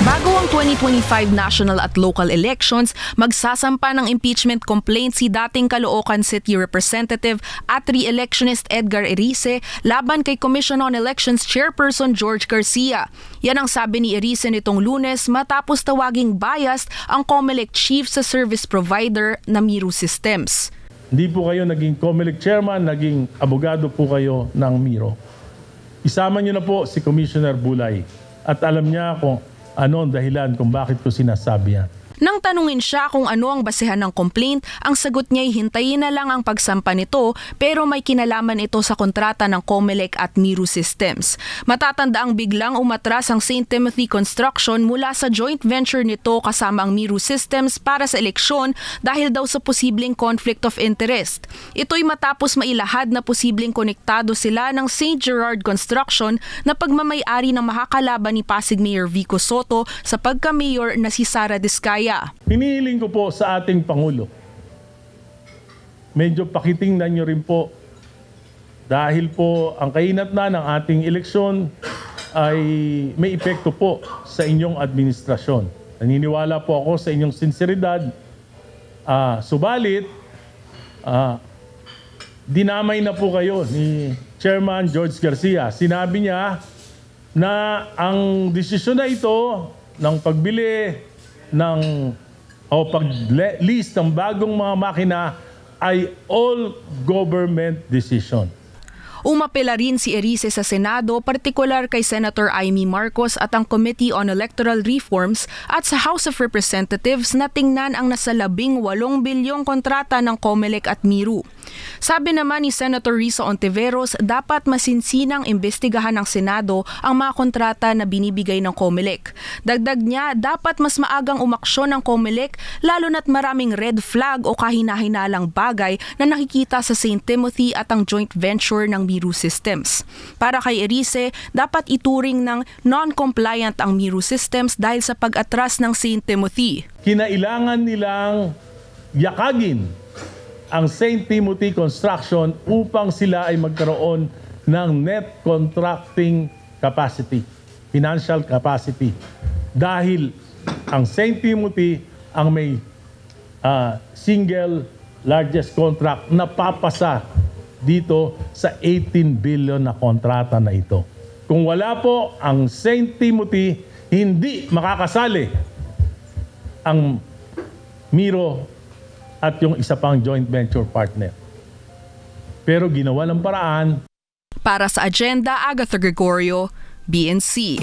Bago ang 2025 national at local elections, magsasampa ng impeachment complaint si dating Caloocan City Representative at re-electionist Edgar Erice laban kay Commission on Elections Chairperson George Garcia. Yan ang sabi ni Erice nitong Lunes matapos tawaging biased ang COMELEC chief sa service provider na Miro Systems. Hindi po kayo naging COMELEC chairman, naging abogado po kayo ng Miro. Isama niyo na po si Commissioner Bulay at alam niya kung ano ang dahilan kung bakit ko sinasabi yan. Nang tanungin siya kung ano ang basehan ng complaint, ang sagot niya ay hintayin na lang ang pagsampa nito pero may kinalaman ito sa kontrata ng COMELEC at Miro Systems. Matatandaang biglang umatras ang St. Timothy Construction mula sa joint venture nito kasama ang Miro Systems para sa eleksyon dahil daw sa posibleng conflict of interest. Ito'y matapos mailahad na posibleng konektado sila ng St. Gerard Construction na pagmamay-ari ng makakalaban ni Pasig Mayor Vico Soto sa pagka-mayor na si Sara Diskaya. Hinihiling ko po sa ating Pangulo, medyo pakitingnan nyo rin po dahil po ang kahinatnan ng ating eleksyon ay may epekto po sa inyong administrasyon. Naniniwala po ako sa inyong sinseridad. Subalit, dinamay na po kayo ni Chairman George Garcia. Sinabi niya na ang desisyon na ito ng pagbili o pag-list ng bagong mga makina ay all government decision. Umapela rin si Erice sa Senado, partikular kay Senator Amy Marcos at ang Committee on Electoral Reforms at sa House of Representatives na tingnan ang nasa 18 bilyong kontrata ng COMELEC at Miro. Sabi naman ni Senator Risa Ontiveros, dapat masinsinang imbestigahan ng Senado ang mga kontrata na binibigay ng COMELEC. Dagdag niya, dapat mas maagang umaksyon ng COMELEC lalo na't maraming red flag o kahina-hinalang bagay na nakikita sa St. Timothy at ang joint venture ng Miro Systems. Para kay Erice, dapat ituring ng non-compliant ang Miro Systems dahil sa pag-atras ng St. Timothy. Kinailangan nilang yakagin ang St. Timothy Construction upang sila ay magkaroon ng net contracting capacity, financial capacity. Dahil ang St. Timothy ang may single largest contract na papasa dito sa 18 billion na kontrata na ito. Kung wala po ang St. Timothy, hindi makakasali ang Miro at yung isa pang joint venture partner. Pero ginawa ng paraan. Para sa Agenda, Agatha Gregorio, BNC.